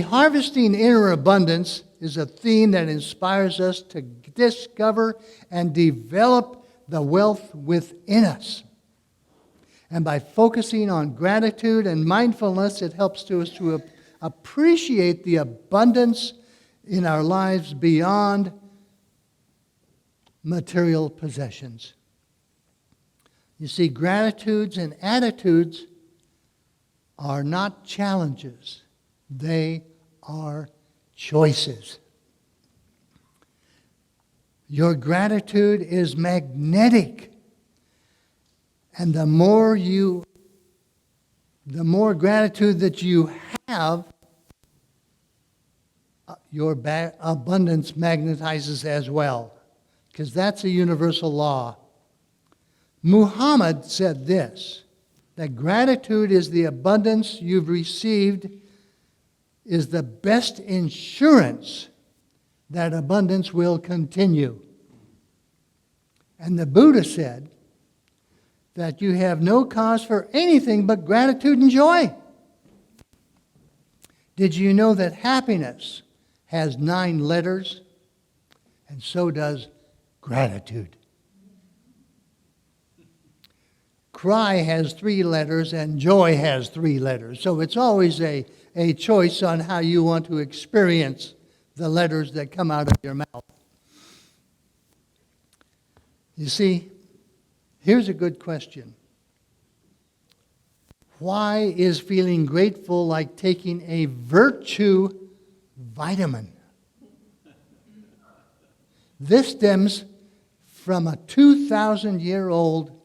Harvesting inner abundance is a theme that inspires us to discover and develop the wealth within us. And by focusing on gratitude and mindfulness, it helps us to appreciate the abundance in our lives beyond material possessions. You see, gratitudes and attitudes are not challenges. They are choices. Your gratitude is magnetic. And the more gratitude that you have, your abundance magnetizes as well. Because that's a universal law. Muhammad said this, that gratitude is the abundance you've received, is the best insurance that abundance will continue. And the Buddha said that you have no cause for anything but gratitude and joy. Did you know that happiness has 9 letters? And so does gratitude. Cry has 3 letters and joy has 3 letters. So it's always a choice on how you want to experience the letters that come out of your mouth. You see, here's a good question. Why is feeling grateful like taking a virtue vitamin? This stems from a 2,000-year-old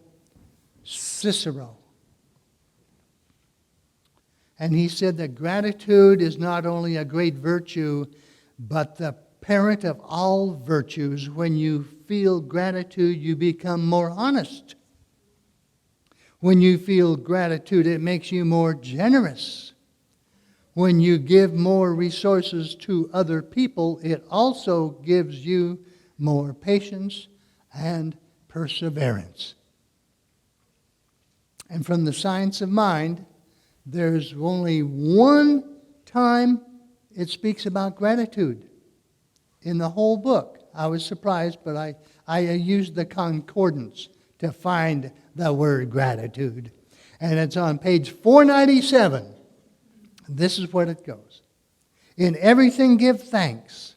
Cicero. And he said that gratitude is not only a great virtue, but the parent of all virtues. When you feel gratitude, you become more honest. When you feel gratitude, it makes you more generous. When you give more resources to other people, it also gives you more patience and perseverance. And from the science of mind, there's only one time it speaks about gratitude in the whole book. I was surprised, but I used the concordance to find the word gratitude. And it's on page 497. This is what it goes. In everything give thanks.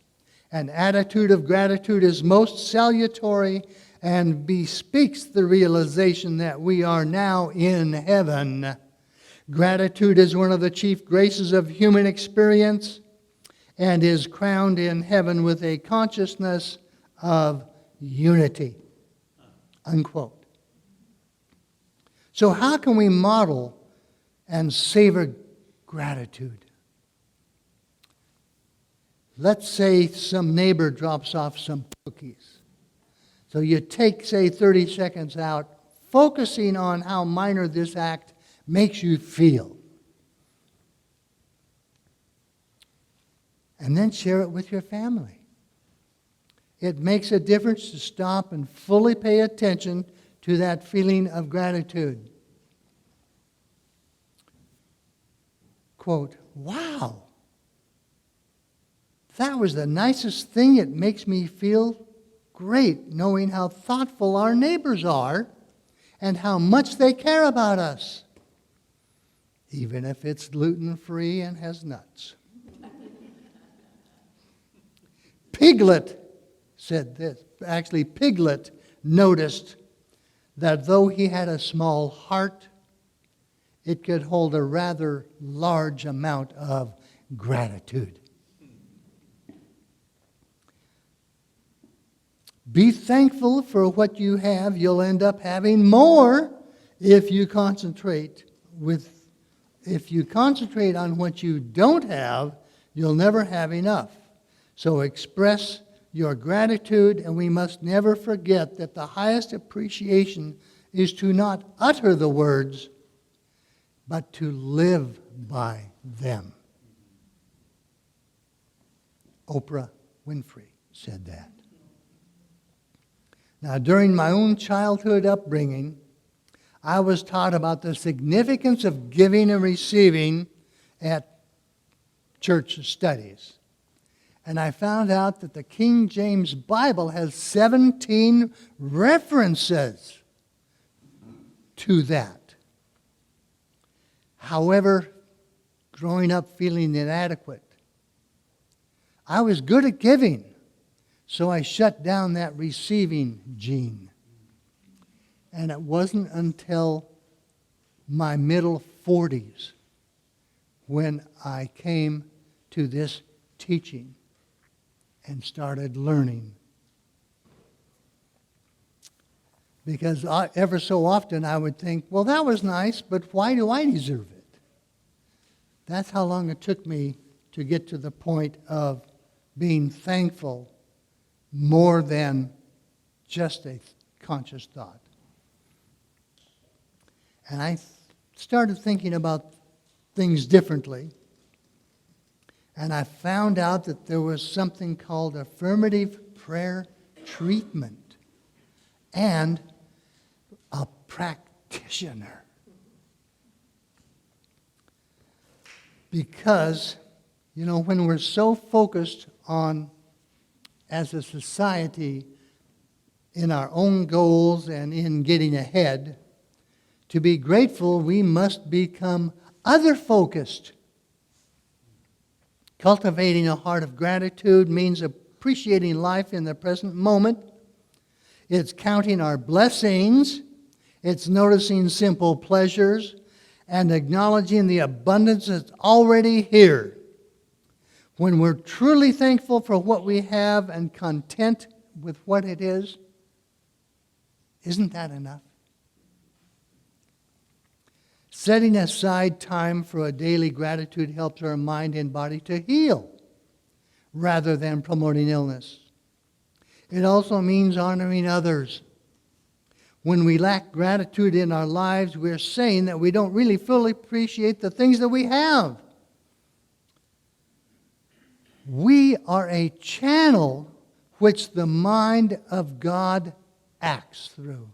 An attitude of gratitude is most salutary and bespeaks the realization that we are now in heaven. Gratitude is one of the chief graces of human experience and is crowned in heaven with a consciousness of unity. Unquote. So how can we model and savor gratitude? Let's say some neighbor drops off some cookies. So you take, say, 30 seconds out, focusing on how minor this act makes you feel. And then share it with your family. It makes a difference to stop and fully pay attention to that feeling of gratitude. Quote, wow, that was the nicest thing. It makes me feel great knowing how thoughtful our neighbors are and how much they care about us, even if it's gluten-free and has nuts. Piglet said this. Actually, Piglet noticed that though he had a small heart, it could hold a rather large amount of gratitude. Be thankful for what you have. You'll end up having more if you concentrate on what you don't have, you'll never have enough. So express your gratitude, and we must never forget that the highest appreciation is to not utter the words, but to live by them. Oprah Winfrey said that. Now, during my own childhood upbringing, I was taught about the significance of giving and receiving at church studies. And I found out that the King James Bible has 17 references to that. However, growing up feeling inadequate, I was good at giving, so I shut down that receiving gene. And it wasn't until my middle 40s when I came to this teaching and started learning. Because ever so often I would think, well, that was nice, but why do I deserve it? That's how long it took me to get to the point of being thankful more than just a conscious thought. And I started thinking about things differently. And I found out that there was something called affirmative prayer treatment and a practitioner. Because, when we're so focused on, as a society, in our own goals and in getting ahead, to be grateful, we must become other-focused. Cultivating a heart of gratitude means appreciating life in the present moment. It's counting our blessings. It's noticing simple pleasures and acknowledging the abundance that's already here. When we're truly thankful for what we have and content with what it is, isn't that enough? Setting aside time for a daily gratitude helps our mind and body to heal rather than promoting illness. It also means honoring others. When we lack gratitude in our lives, we're saying that we don't really fully appreciate the things that we have. We are a channel which the mind of God acts through.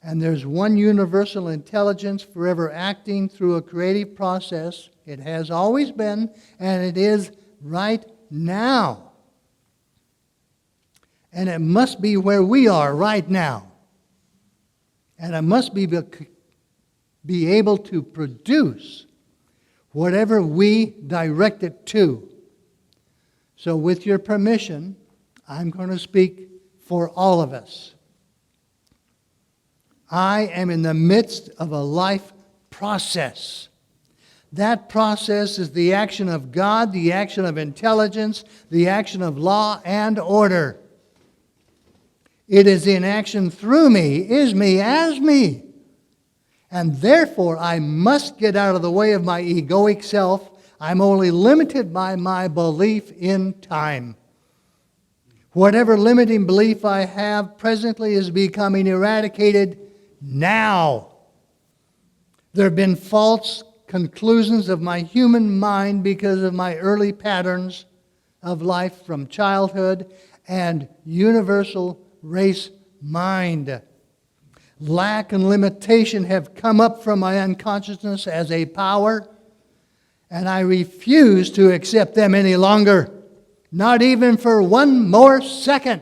And there's one universal intelligence forever acting through a creative process. It has always been, and it is right now. And it must be where we are right now. And it must be able to produce whatever we direct it to. So with your permission, I'm going to speak for all of us. I am in the midst of a life process. That process is the action of God, the action of intelligence, the action of law and order. It is in action through me, is me, as me. And therefore, I must get out of the way of my egoic self. I'm only limited by my belief in time. Whatever limiting belief I have presently is becoming eradicated now. There have been false conclusions of my human mind because of my early patterns of life from childhood and universal race mind. Lack and limitation have come up from my unconsciousness as a power, and I refuse to accept them any longer, not even for one more second.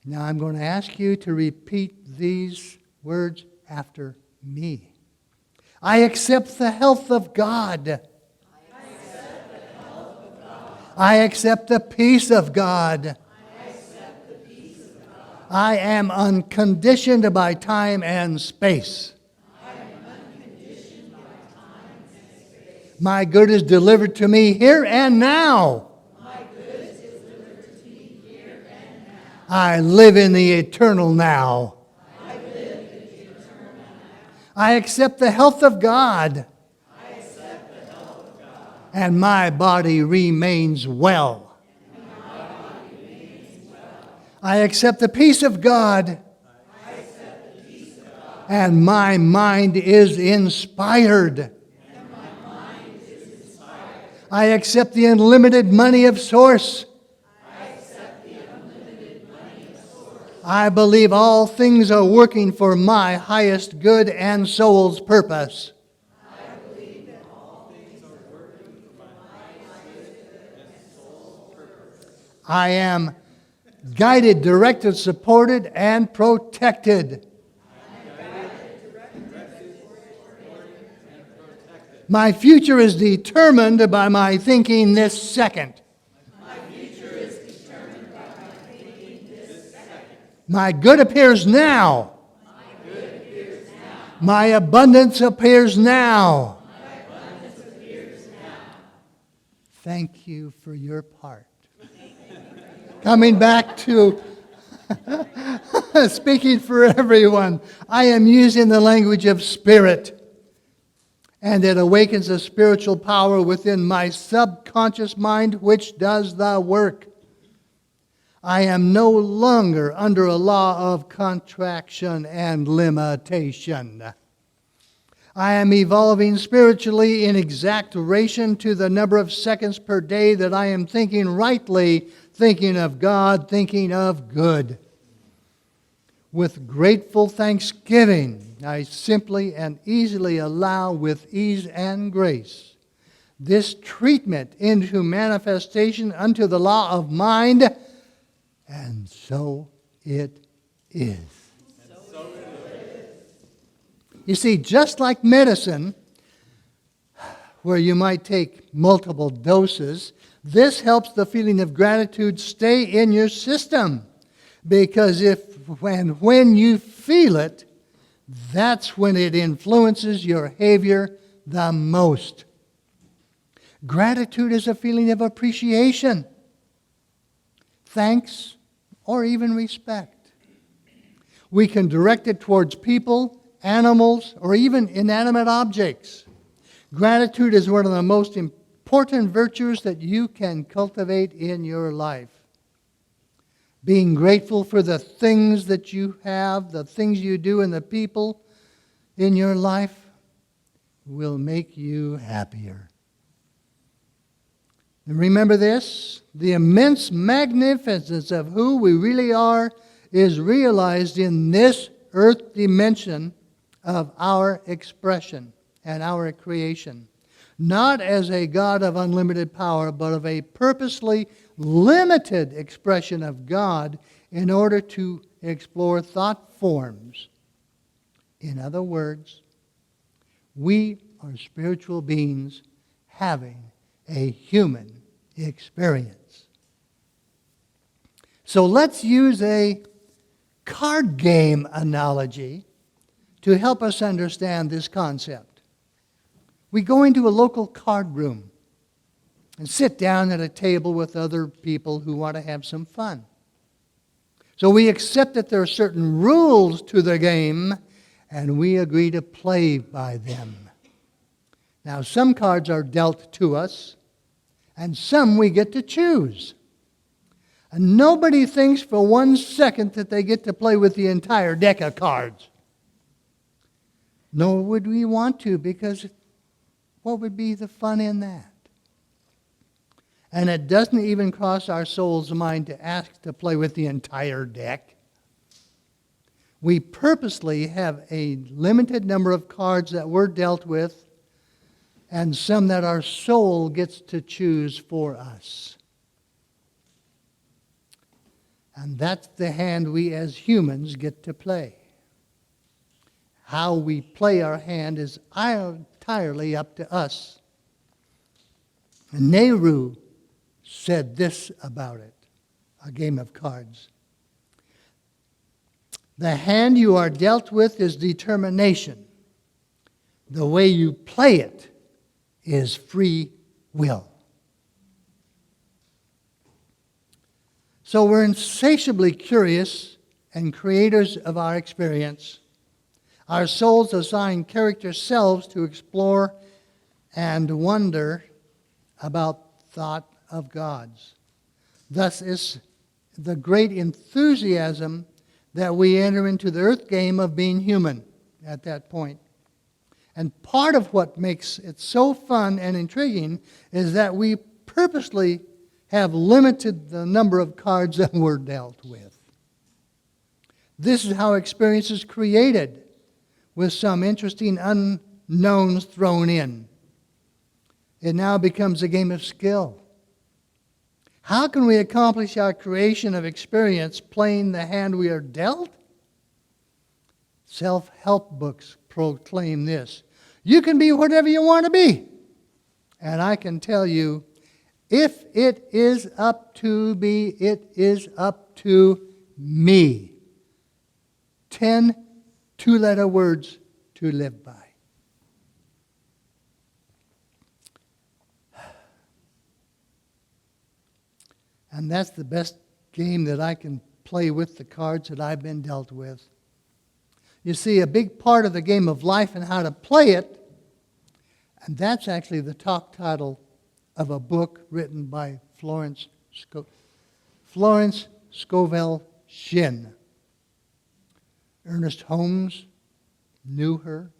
Now I'm going to ask you to repeat these words after me. I accept the health of God. I accept the health of God. I accept the peace of God. I accept the peace of God. I am unconditioned by time and space. I am unconditioned by time and space. My good is delivered to me here and now. My good is delivered to me here and now. I live in the eternal now. I live in the eternal now. I accept the health of God. I accept the health of God. And my body remains well. And my body remains well. I accept the peace of God. I accept the peace of God. And my mind is inspired. And my mind is inspired. I accept the unlimited money of Source. I accept the unlimited money of Source. I believe all things are working for my highest good and soul's purpose. I believe that all things I am guided, directed, supported, and protected. My future is determined by my thinking this second. My good appears now. My abundance appears now. Thank you for your part. Coming back to speaking for everyone, I am using the language of spirit. And it awakens a spiritual power within my subconscious mind which does the work. I am no longer under a law of contraction and limitation. I am evolving spiritually in exact relation to the number of seconds per day that I am thinking rightly, thinking of God, thinking of good. With grateful thanksgiving, I simply and easily allow with ease and grace this treatment into manifestation unto the law of mind, and so it is. You see, just like medicine, where you might take multiple doses, this helps the feeling of gratitude stay in your system. Because when you feel it, that's when it influences your behavior the most. Gratitude is a feeling of appreciation, thanks, or even respect. We can direct it towards people, animals, or even inanimate objects. Gratitude is one of the most important virtues that you can cultivate in your life. Being grateful for the things that you have, the things you do, and the people in your life will make you happier. And remember this, the immense magnificence of who we really are is realized in this earth dimension of our expression and our creation. Not as a God of unlimited power, but of a purposely limited expression of God in order to explore thought forms. In other words, we are spiritual beings having a human experience. So let's use a card game analogy to help us understand this concept. We go into a local card room and sit down at a table with other people who want to have some fun. So we accept that there are certain rules to the game, and we agree to play by them. Now, some cards are dealt to us, and some we get to choose. And nobody thinks for 1 second that they get to play with the entire deck of cards. Nor would we want to, because what would be the fun in that? And it doesn't even cross our soul's mind to ask to play with the entire deck. We purposely have a limited number of cards that we're dealt with, and some that our soul gets to choose for us. And that's the hand we as humans get to play. How we play our hand is entirely up to us. And Nehru said this about it, a game of cards. The hand you are dealt with is determination. The way you play it is free will. So we're insatiably curious and creators of our experience. Our souls assign character selves to explore and wonder about thought of God's. Thus is the great enthusiasm that we enter into the earth game of being human at that point. And part of what makes it so fun and intriguing is that we purposely have limited the number of cards that we're dealt with. This is how experience is created, with some interesting unknowns thrown in. It now becomes a game of skill. How can we accomplish our creation of experience playing the hand we are dealt? Self-help books proclaim this. You can be whatever you want to be. And I can tell you, if it is up to me, it is up to me. 10 two-letter words to live by. And that's the best game that I can play with the cards that I've been dealt with. You see, a big part of the game of life and how to play it, and that's actually the talk title of a book written by Florence Scovel Shinn. Ernest Holmes knew her,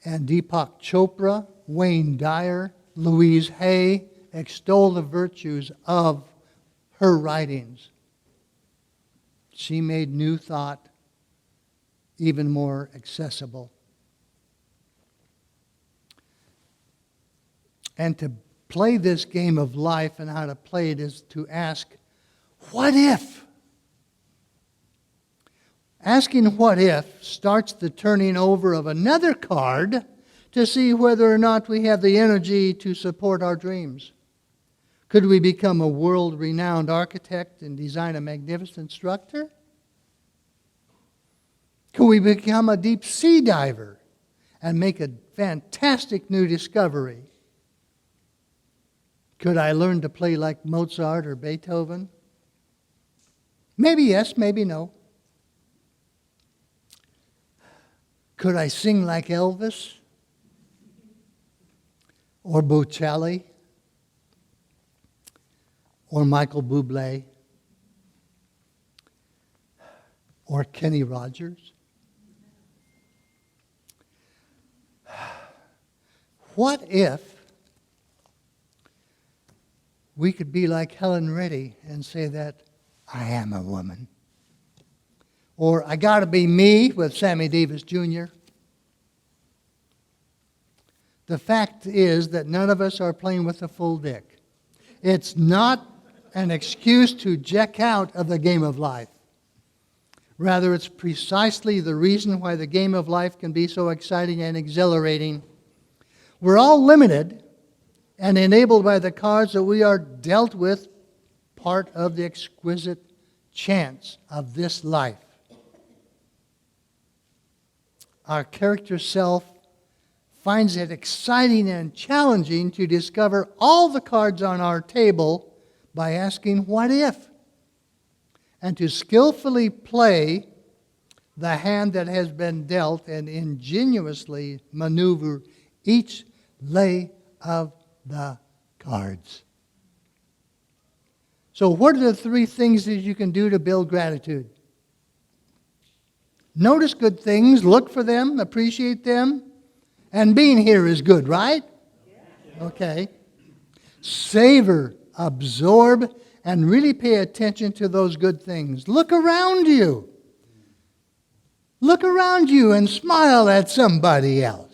and Deepak Chopra, Wayne Dyer, Louise Hay extol the virtues of her writings. She made new thought even more accessible. And to play this game of life and how to play it is to ask, what if? Asking what if starts the turning over of another card to see whether or not we have the energy to support our dreams. Could we become a world-renowned architect and design a magnificent structure? Could we become a deep-sea diver and make a fantastic new discovery? Could I learn to play like Mozart or Beethoven? Maybe yes, maybe no. Could I sing like Elvis or Bocelli or Michael Bublé or Kenny Rogers? What if we could be like Helen Reddy and say that I am a woman? Or I Gotta Be Me with Sammy Davis Jr. The fact is that none of us are playing with a full deck. It's not an excuse to check out of the game of life. Rather, it's precisely the reason why the game of life can be so exciting and exhilarating. We're all limited and enabled by the cards that we are dealt with, part of the exquisite chance of this life. Our character self finds it exciting and challenging to discover all the cards on our table by asking, what if? And to skillfully play the hand that has been dealt and ingeniously maneuver each lay of the cards. So what are the 3 things that you can do to build gratitude? Notice good things, look for them, appreciate them, and being here is good, right? Okay. Savor, absorb, and really pay attention to those good things. Look around you. Look around you and smile at somebody else.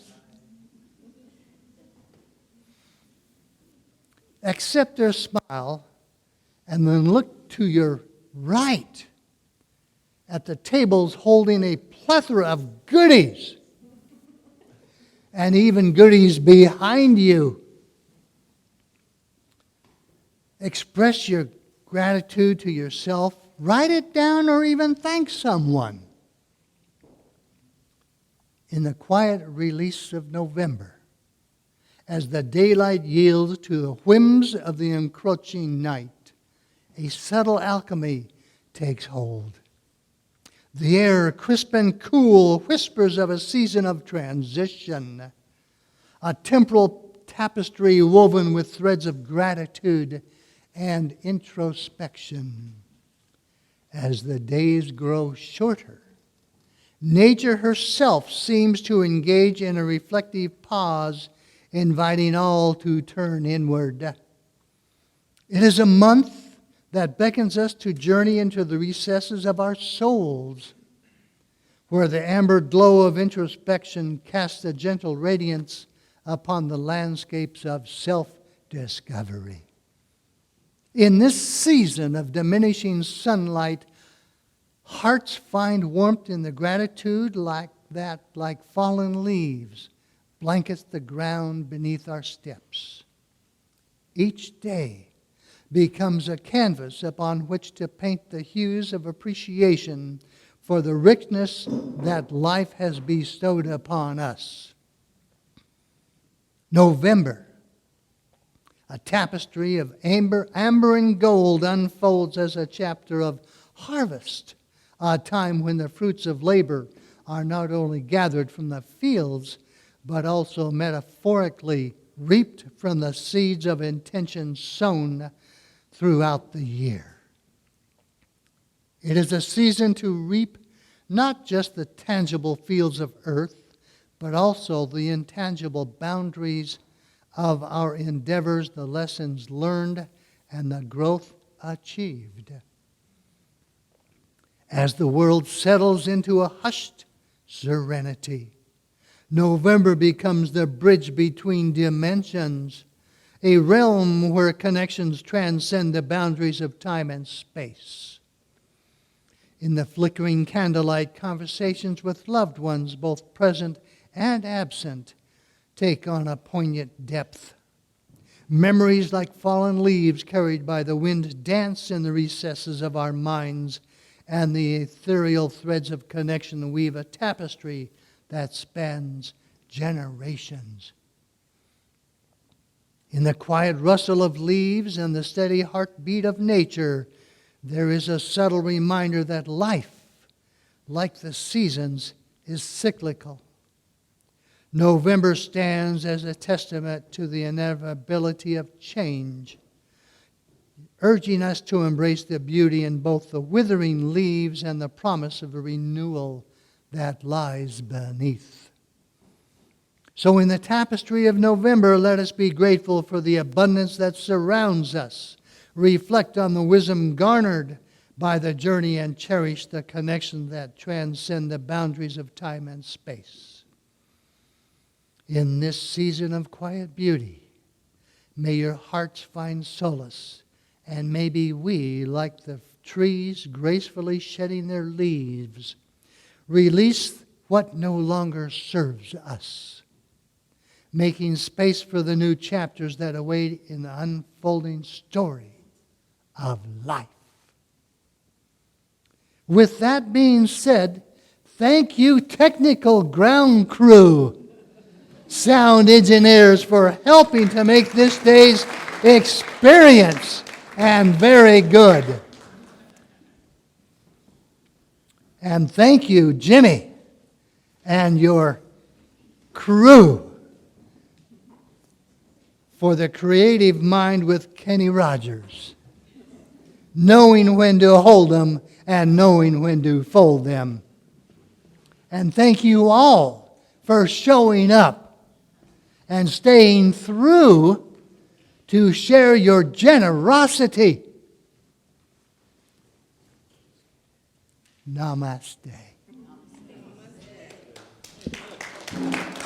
Accept their smile, and then look to your right at the tables holding a plethora of goodies, and even goodies behind you. Express your gratitude to yourself. Write it down or even thank someone. In the quiet release of November, as the daylight yields to the whims of the encroaching night, a subtle alchemy takes hold. The air, crisp and cool, whispers of a season of transition. A temporal tapestry woven with threads of gratitude and introspection. As the days grow shorter, nature herself seems to engage in a reflective pause, inviting all to turn inward. It is a month that beckons us to journey into the recesses of our souls, where the amber glow of introspection casts a gentle radiance upon the landscapes of self-discovery. In this season of diminishing sunlight, hearts find warmth in the gratitude like fallen leaves, blankets the ground beneath our steps. Each day becomes a canvas upon which to paint the hues of appreciation for the richness that life has bestowed upon us. November, a tapestry of amber and gold, unfolds as a chapter of harvest, a time when the fruits of labor are not only gathered from the fields, but also metaphorically reaped from the seeds of intention sown throughout the year. It is a season to reap not just the tangible fields of earth, but also the intangible boundaries of our endeavors, the lessons learned, and the growth achieved. As the world settles into a hushed serenity, November becomes the bridge between dimensions, a realm where connections transcend the boundaries of time and space. In the flickering candlelight, conversations with loved ones, both present and absent, take on a poignant depth. Memories like fallen leaves carried by the wind dance in the recesses of our minds, and the ethereal threads of connection weave a tapestry that spans generations. In the quiet rustle of leaves and the steady heartbeat of nature, there is a subtle reminder that life, like the seasons, is cyclical. November stands as a testament to the inevitability of change, urging us to embrace the beauty in both the withering leaves and the promise of a renewal that lies beneath. So in the tapestry of November, let us be grateful for the abundance that surrounds us, reflect on the wisdom garnered by the journey, and cherish the connections that transcend the boundaries of time and space. In this season of quiet beauty, may your hearts find solace, and maybe we, like the trees gracefully shedding their leaves, release what no longer serves us, making space for the new chapters that await in the unfolding story of life. With that being said, thank you, technical ground crew, sound engineers, for helping to make this day's experience and very good. And thank you, Jimmy, and your crew for the creative mind with Kenny Rogers, knowing when to hold them and knowing when to fold them. And thank you all for showing up and staying through to share your generosity. Namaste. Namaste.